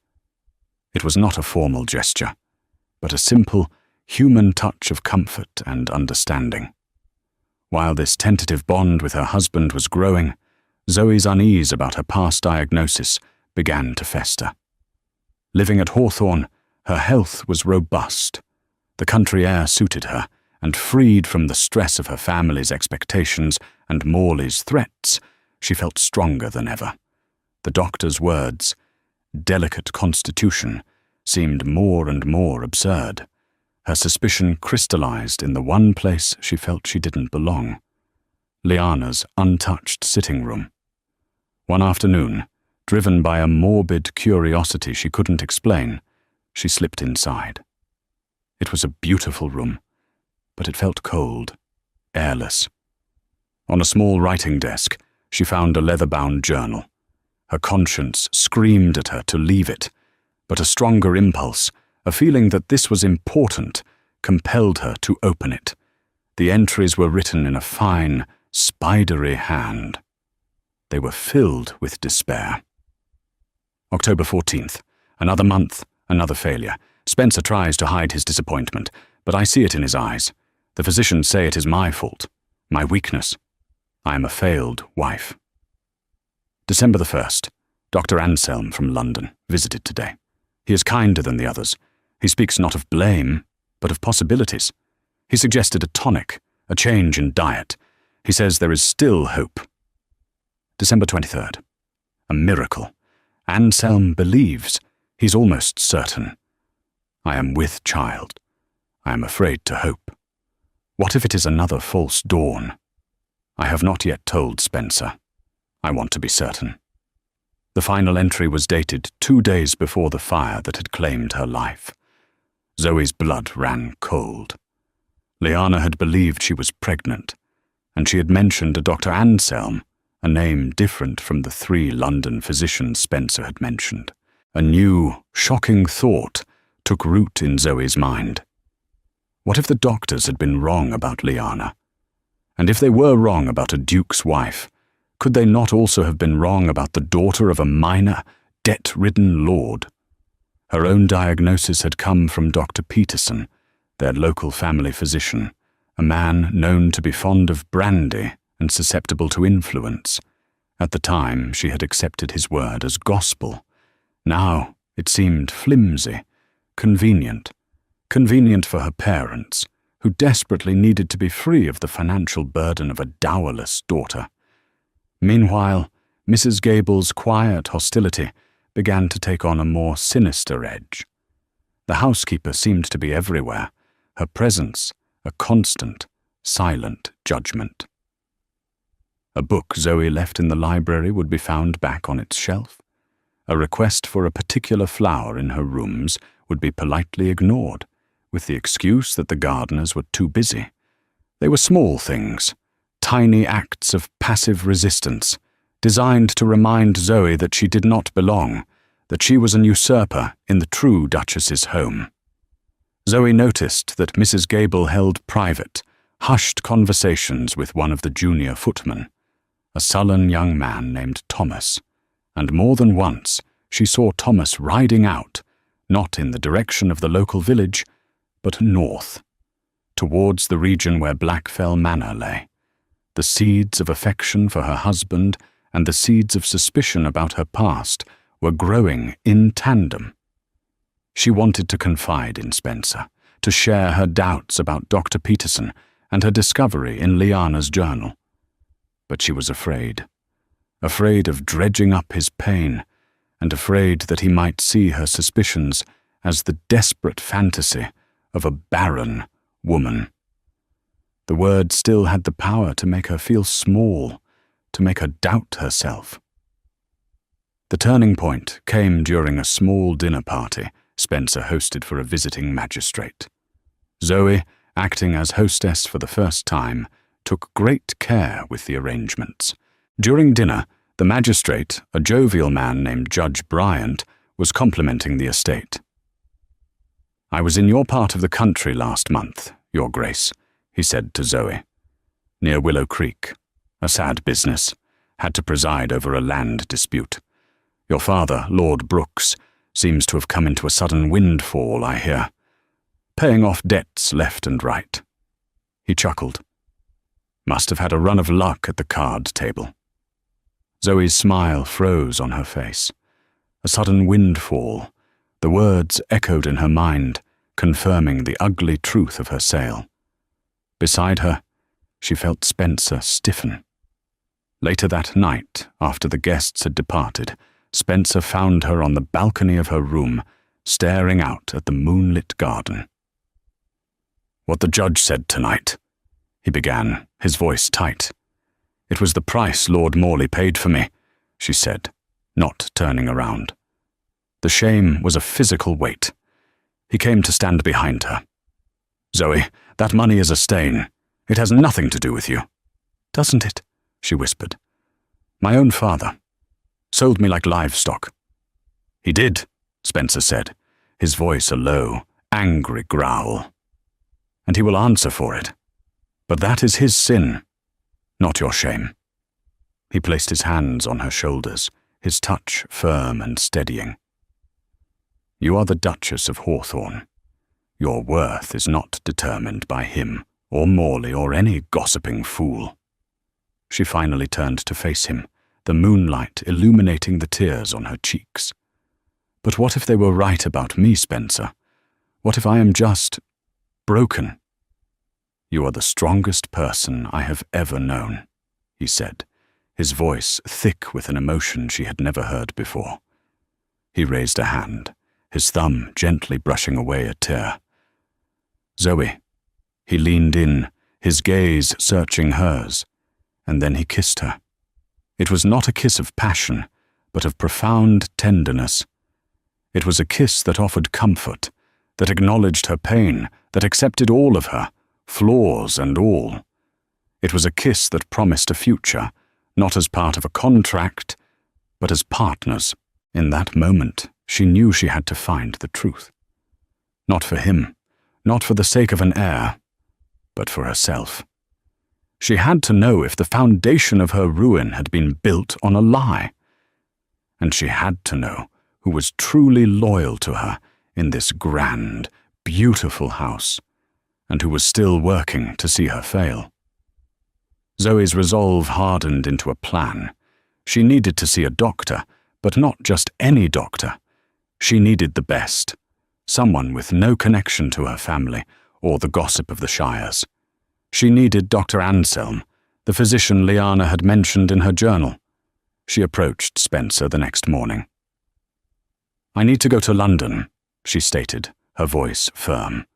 It was not a formal gesture, but a simple, human touch of comfort and understanding. While this tentative bond with her husband was growing, Zoe's unease about her past diagnosis began to fester. Living at Hawthorne, her health was robust. The country air suited her, and freed from the stress of her family's expectations and Morley's threats, she felt stronger than ever. The doctor's words, "delicate constitution," seemed more and more absurd. Her suspicion crystallized in the one place she felt she didn't belong: Liana's untouched sitting room. One afternoon, driven by a morbid curiosity she couldn't explain, she slipped inside. It was a beautiful room, but it felt cold, airless. On a small writing desk, she found a leather-bound journal. Her conscience screamed at her to leave it, but a stronger impulse, a feeling that this was important, compelled her to open it. The entries were written in a fine, spidery hand. They were filled with despair. October 14th. Another month, another failure. Spencer tries to hide his disappointment, but I see it in his eyes. The physicians say it is my fault, my weakness. I am a failed wife. December the 1st. Dr. Anselm from London visited today. He is kinder than the others. He speaks not of blame, but of possibilities. He suggested a tonic, a change in diet. He says there is still hope. December 23rd. A miracle. Anselm believes. He's almost certain. I am with child. I am afraid to hope. What if it is another false dawn? I have not yet told Spencer. I want to be certain. The final entry was dated 2 days before the fire that had claimed her life. Zoe's blood ran cold. Liana had believed she was pregnant, and she had mentioned a Dr. Anselm, a name different from the 3 London physicians Spencer had mentioned. A new, shocking thought took root in Zoe's mind. What if the doctors had been wrong about Liana? And if they were wrong about a duke's wife, could they not also have been wrong about the daughter of a minor, debt-ridden lord? Her own diagnosis had come from Dr. Peterson, their local family physician, a man known to be fond of brandy and susceptible to influence. At the time, she had accepted his word as gospel. Now, it seemed flimsy, convenient for her parents, who desperately needed to be free of the financial burden of a dowerless daughter. Meanwhile, Mrs. Gable's quiet hostility began to take on a more sinister edge. The housekeeper seemed to be everywhere, her presence a constant, silent judgment. A book Zoe left in the library would be found back on its shelf. A request for a particular flower in her rooms would be politely ignored, with the excuse that the gardeners were too busy. They were small things, tiny acts of passive resistance, designed to remind Zoe that she did not belong, that she was an usurper in the true Duchess's home. Zoe noticed that Mrs. Gable held private, hushed conversations with one of the junior footmen, a sullen young man named Thomas, and more than once she saw Thomas riding out, not in the direction of the local village, but north, towards the region where Blackfell Manor lay. The seeds of affection for her husband and the seeds of suspicion about her past were growing in tandem. She wanted to confide in Spencer, to share her doubts about Dr. Peterson and her discovery in Liana's journal. But she was afraid of dredging up his pain, and afraid that he might see her suspicions as the desperate fantasy of a barren woman. The word still had the power to make her feel small, to make her doubt herself. The turning point came during a small dinner party Spencer hosted for a visiting magistrate. Zoe, acting as hostess for the first time, took great care with the arrangements. During dinner, the magistrate, a jovial man named Judge Bryant, was complimenting the estate. "I was in your part of the country last month, Your Grace," he said to Zoe. "Near Willow Creek. A sad business. Had to preside over a land dispute. Your father, Lord Brooks, seems to have come into a sudden windfall, I hear. Paying off debts left and right." He chuckled. "Must have had a run of luck at the card table." Zoe's smile froze on her face. A sudden windfall. The words echoed in her mind, confirming the ugly truth of her sale. Beside her, she felt Spencer stiffen. Later that night, after the guests had departed, Spencer found her on the balcony of her room, staring out at the moonlit garden. "What the judge said tonight," he began, his voice tight. "It was the price Lord Morley paid for me, she said, not turning around. The shame was a physical weight. He came to stand behind her. "Zoe, that money is a stain. It has nothing to do with you." "Doesn't it?" she whispered. "My own father sold me like livestock." "He did," Spencer said, his voice a low, angry growl. "And he will answer for it. But that is his sin, not your shame." He placed his hands on her shoulders, his touch firm and steadying. "You are the Duchess of Hawthorne. Your worth is not determined by him, or Morley, or any gossiping fool." She finally turned to face him, the moonlight illuminating the tears on her cheeks. "But what if they were right about me, Spencer? What if I am just broken?" "You are the strongest person I have ever known," he said, his voice thick with an emotion she had never heard before. He raised a hand, his thumb gently brushing away a tear. "Zoe." He leaned in, his gaze searching hers, and then he kissed her. It was not a kiss of passion, but of profound tenderness. It was a kiss that offered comfort, that acknowledged her pain, that accepted all of her, flaws and all. It was a kiss that promised a future, not as part of a contract, but as partners. In that moment, she knew she had to find the truth. Not for him, not for the sake of an heir, but for herself. She had to know if the foundation of her ruin had been built on a lie. And she had to know who was truly loyal to her in this grand, beautiful house, and who was still working to see her fail. Zoe's resolve hardened into a plan. She needed to see a doctor, but not just any doctor. She needed the best, someone with no connection to her family or the gossip of the shires. She needed Dr. Anselm, the physician Liana had mentioned in her journal. She approached Spencer the next morning. "I need to go to London," she stated, her voice firm.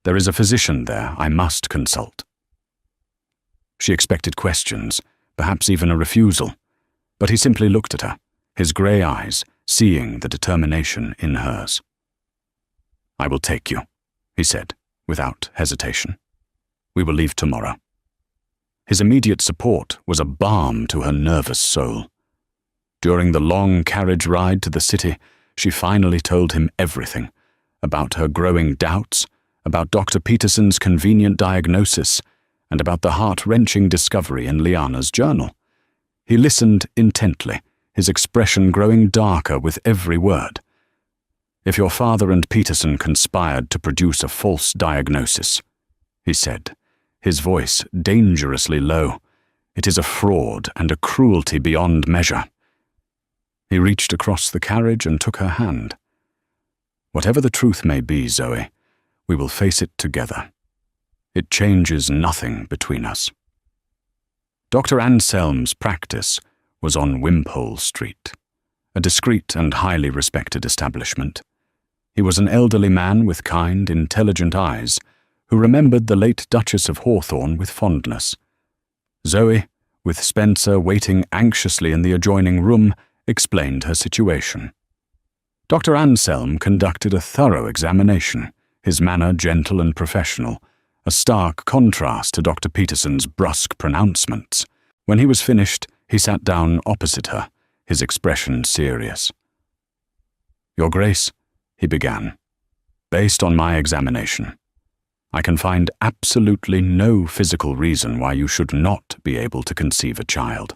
"There is a physician there I must consult." She expected questions, perhaps even a refusal, but he simply looked at her, his grey eyes seeing the determination in hers. "I will take you," he said, without hesitation. "We will leave tomorrow." His immediate support was a balm to her nervous soul. During the long carriage ride to the city, she finally told him everything, about her growing doubts, about Dr. Peterson's convenient diagnosis, and about the heart-wrenching discovery in Liana's journal. He listened intently, his expression growing darker with every word. "If your father and Peterson conspired to produce a false diagnosis," he said, his voice dangerously low, "it is a fraud and a cruelty beyond measure." He reached across the carriage and took her hand. "Whatever the truth may be, Zoe, we will face it together. It changes nothing between us." Dr. Anselm's practice was on Wimpole Street, a discreet and highly respected establishment. He was an elderly man with kind, intelligent eyes, who remembered the late Duchess of Hawthorne with fondness. Zoe, with Spencer waiting anxiously in the adjoining room, explained her situation. Dr. Anselm conducted a thorough examination, his manner gentle and professional, a stark contrast to Dr. Peterson's brusque pronouncements. When he was finished, he sat down opposite her, his expression serious. "Your Grace," he began, "based on my examination, I can find absolutely no physical reason why you should not be able to conceive a child.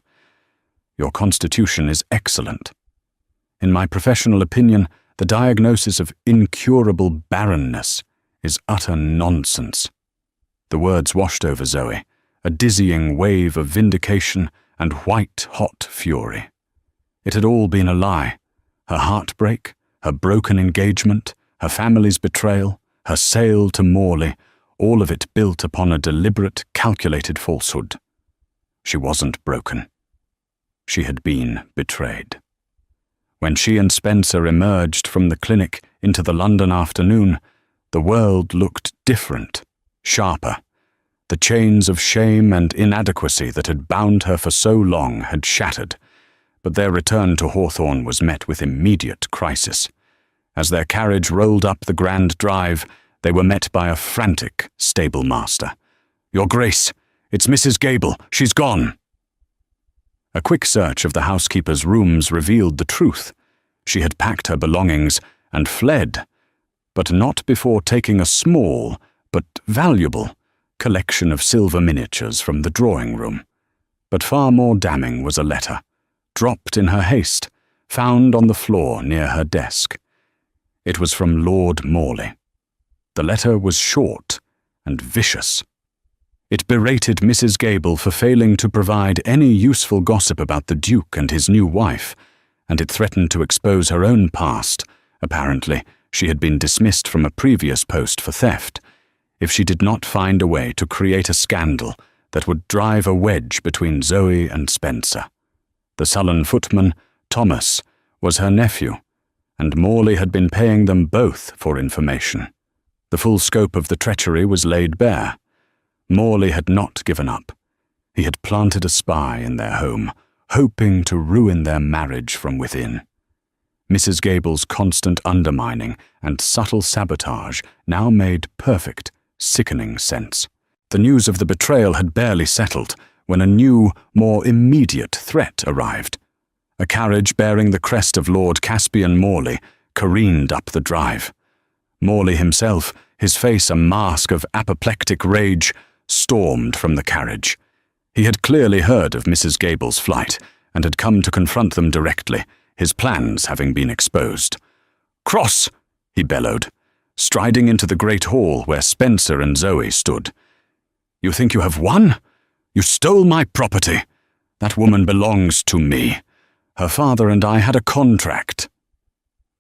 Your constitution is excellent. In my professional opinion, the diagnosis of incurable barrenness is utter nonsense." The words washed over Zoe, a dizzying wave of vindication and white-hot fury. It had all been a lie. Her heartbreak, her broken engagement, her family's betrayal, her sale to Morley, all of it built upon a deliberate, calculated falsehood. She wasn't broken. She had been betrayed. When she and Spencer emerged from the clinic into the London afternoon, the world looked different, sharper. The chains of shame and inadequacy that had bound her for so long had shattered. but their return to Hawthorne was met with immediate crisis. As their carriage rolled up the grand drive, they were met by a frantic stable-master. "Your Grace, it's Mrs. Gable. She's gone." A quick search of the housekeeper's rooms revealed the truth. She had packed her belongings and fled, but not before taking a small, but valuable, collection of silver miniatures from the drawing-room. But far more damning was a letter, dropped in her haste, found on the floor near her desk. It was from Lord Morley. The letter was short and vicious. It berated Mrs. Gable for failing to provide any useful gossip about the Duke and his new wife, and it threatened to expose her own past. Apparently, she had been dismissed from a previous post for theft, if she did not find a way to create a scandal that would drive a wedge between Zoe and Spencer. The sullen footman, Thomas, was her nephew, and Morley had been paying them both for information. The full scope of the treachery was laid bare. Morley had not given up. He had planted a spy in their home, hoping to ruin their marriage from within. Mrs. Gable's constant undermining and subtle sabotage now made perfect, sickening sense. The news of the betrayal had barely settled when a new, more immediate threat arrived. A carriage bearing the crest of Lord Caspian Morley careened up the drive. Morley himself, his face a mask of apoplectic rage, stormed from the carriage. He had clearly heard of Mrs. Gable's flight and had come to confront them directly, his plans having been exposed. "Cross!" he bellowed, striding into the great hall where Spencer and Zoe stood. "You think you have won? You stole my property. That woman belongs to me. Her father and I had a contract."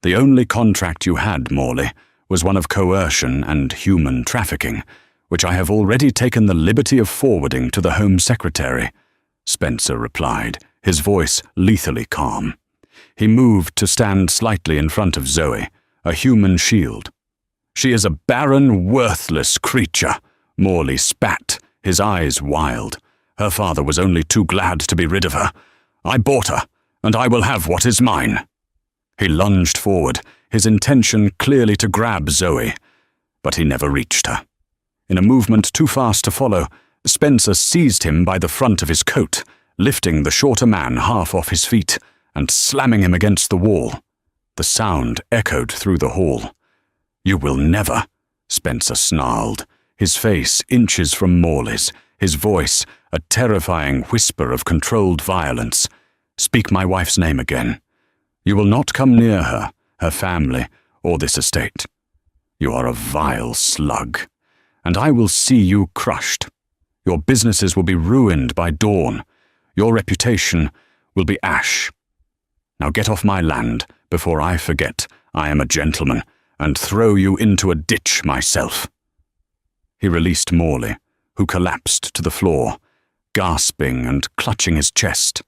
"The only contract you had, Morley, was one of coercion and human trafficking, which I have already taken the liberty of forwarding to the Home Secretary," Spencer replied, his voice lethally calm. He moved to stand slightly in front of Zoe, a human shield. "She is a barren, worthless creature," Morley spat, his eyes wild. "Her father was only too glad to be rid of her. I bought her, and I will have what is mine." He lunged forward, his intention clearly to grab Zoe, but he never reached her. In a movement too fast to follow, Spencer seized him by the front of his coat, lifting the shorter man half off his feet and slamming him against the wall. The sound echoed through the hall. "You will never," Spencer snarled, his face inches from Morley's, his voice a terrifying whisper of controlled violence. "Speak my wife's name again. You will not come near her, her family, or this estate. You are a vile slug, and I will see you crushed. Your businesses will be ruined by dawn. Your reputation will be ash. Now get off my land before I forget I am a gentleman and throw you into a ditch myself." He released Morley, who collapsed to the floor, gasping and clutching his chest.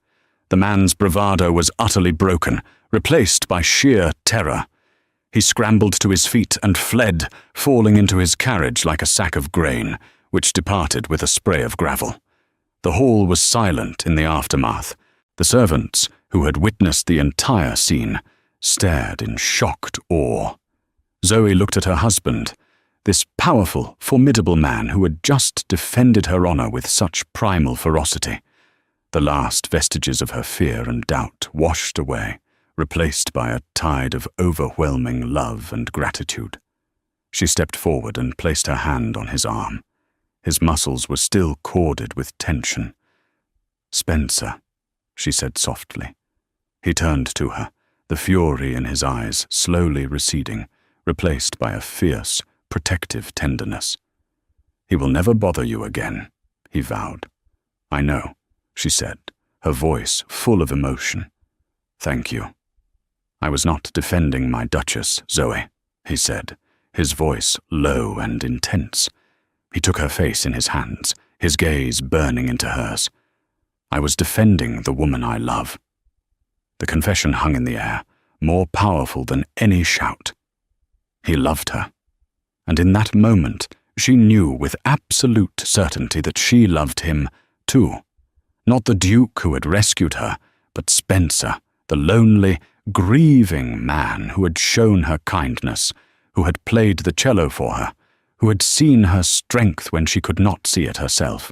The man's bravado was utterly broken, replaced by sheer terror. He scrambled to his feet and fled, falling into his carriage like a sack of grain, which departed with a spray of gravel. The hall was silent in the aftermath. The servants, who had witnessed the entire scene, stared in shocked awe. Zoe looked at her husband, this powerful, formidable man who had just defended her honor with such primal ferocity. The last vestiges of her fear and doubt washed away, replaced by a tide of overwhelming love and gratitude. She stepped forward and placed her hand on his arm. His muscles were still corded with tension. "Spencer," she said softly. He turned to her, the fury in his eyes slowly receding, replaced by a fierce, protective tenderness. "He will never bother you again," he vowed. "I know," she said, her voice full of emotion. "Thank you." "I was not defending my Duchess, Zoe," he said, his voice low and intense. He took her face in his hands, his gaze burning into hers. "I was defending the woman I love." The confession hung in the air, more powerful than any shout. He loved her. And in that moment, she knew with absolute certainty that she loved him, too. Not the Duke who had rescued her, but Spencer, the lonely, grieving man who had shown her kindness, who had played the cello for her, who had seen her strength when she could not see it herself.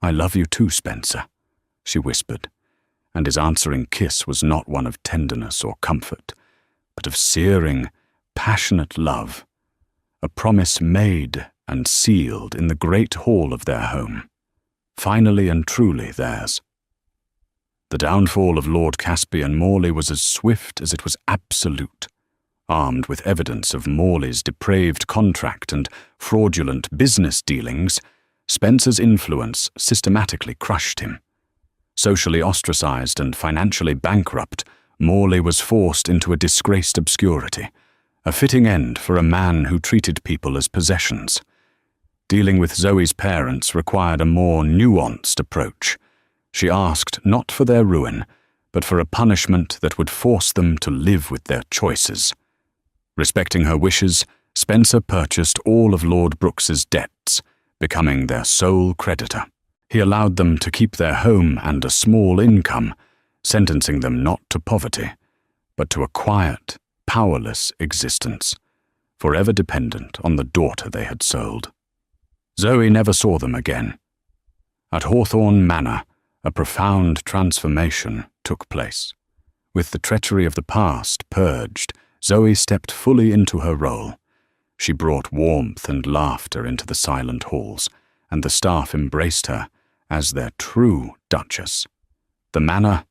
"I love you too, Spencer," she whispered, and his answering kiss was not one of tenderness or comfort, but of searing, passionate love, a promise made and sealed in the great hall of their home, finally and truly theirs. The downfall of Lord Caspian Morley was as swift as it was absolute. Armed with evidence of Morley's depraved contract and fraudulent business dealings, Spencer's influence systematically crushed him. Socially ostracized and financially bankrupt, Morley was forced into a disgraced obscurity, a fitting end for a man who treated people as possessions. Dealing with Zoe's parents required a more nuanced approach. She asked not for their ruin, but for a punishment that would force them to live with their choices. Respecting her wishes, Spencer purchased all of Lord Brooks's debts, becoming their sole creditor. He allowed them to keep their home and a small income, sentencing them not to poverty, but to a quiet, powerless existence, forever dependent on the daughter they had sold. Zoe never saw them again. At Hawthorne Manor, a profound transformation took place. With the treachery of the past purged, Zoe stepped fully into her role. She brought warmth and laughter into the silent halls, and the staff embraced her as their true Duchess. The manor,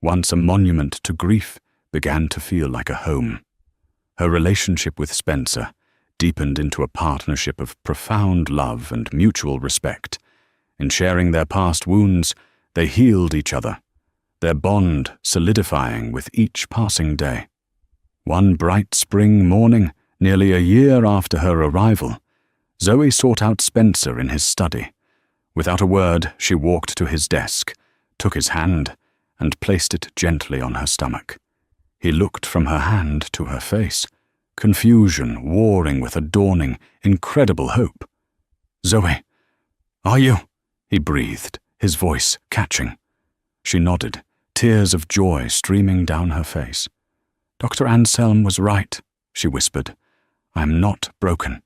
once a monument to grief, began to feel like a home. Her relationship with Spencer deepened into a partnership of profound love and mutual respect. In sharing their past wounds, they healed each other, their bond solidifying with each passing day. One bright spring morning, nearly a year after her arrival, Zoe sought out Spencer in his study. Without a word, she walked to his desk, took his hand, and placed it gently on her stomach. He looked from her hand to her face, confusion warring with a dawning, incredible hope. "Zoe, are you?" he breathed, his voice catching. She nodded, tears of joy streaming down her face. "Dr. Anselm was right," she whispered. "I am not broken."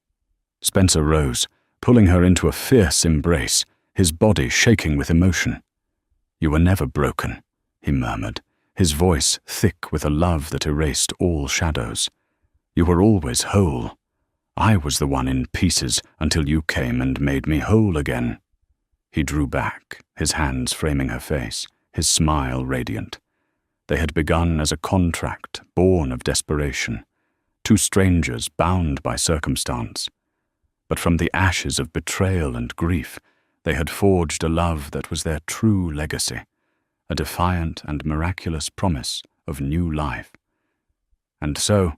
Spencer rose, pulling her into a fierce embrace, his body shaking with emotion. "You were never broken," he murmured, his voice thick with a love that erased all shadows. "You were always whole. I was the one in pieces until you came and made me whole again." He drew back, his hands framing her face, his smile radiant. They had begun as a contract born of desperation, two strangers bound by circumstance. But from the ashes of betrayal and grief, they had forged a love that was their true legacy, a defiant and miraculous promise of new life. And so,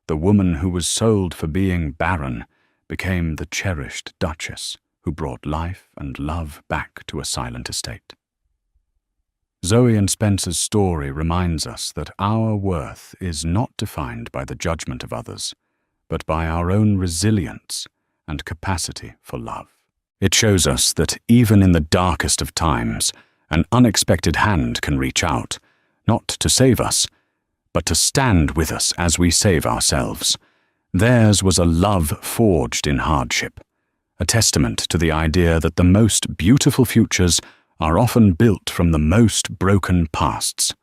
the woman who was sold for being barren became the cherished Duchess who brought life and love back to a silent estate. Zoe and Spencer's story reminds us that our worth is not defined by the judgment of others, but by our own resilience and capacity for love. It shows us that even in the darkest of times, an unexpected hand can reach out, not to save us, but to stand with us as we save ourselves. Theirs was a love forged in hardship, a testament to the idea that the most beautiful futures are often built from the most broken pasts.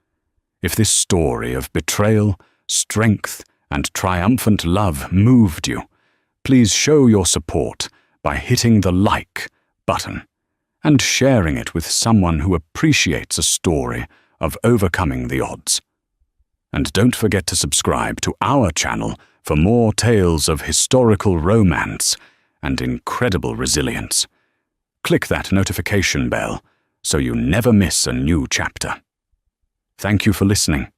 If this story of betrayal, strength, and triumphant love moved you, please show your support by hitting the like button and sharing it with someone who appreciates a story of overcoming the odds. And don't forget to subscribe to our channel for more tales of historical romance and incredible resilience. Click that notification bell so you never miss a new chapter. Thank you for listening.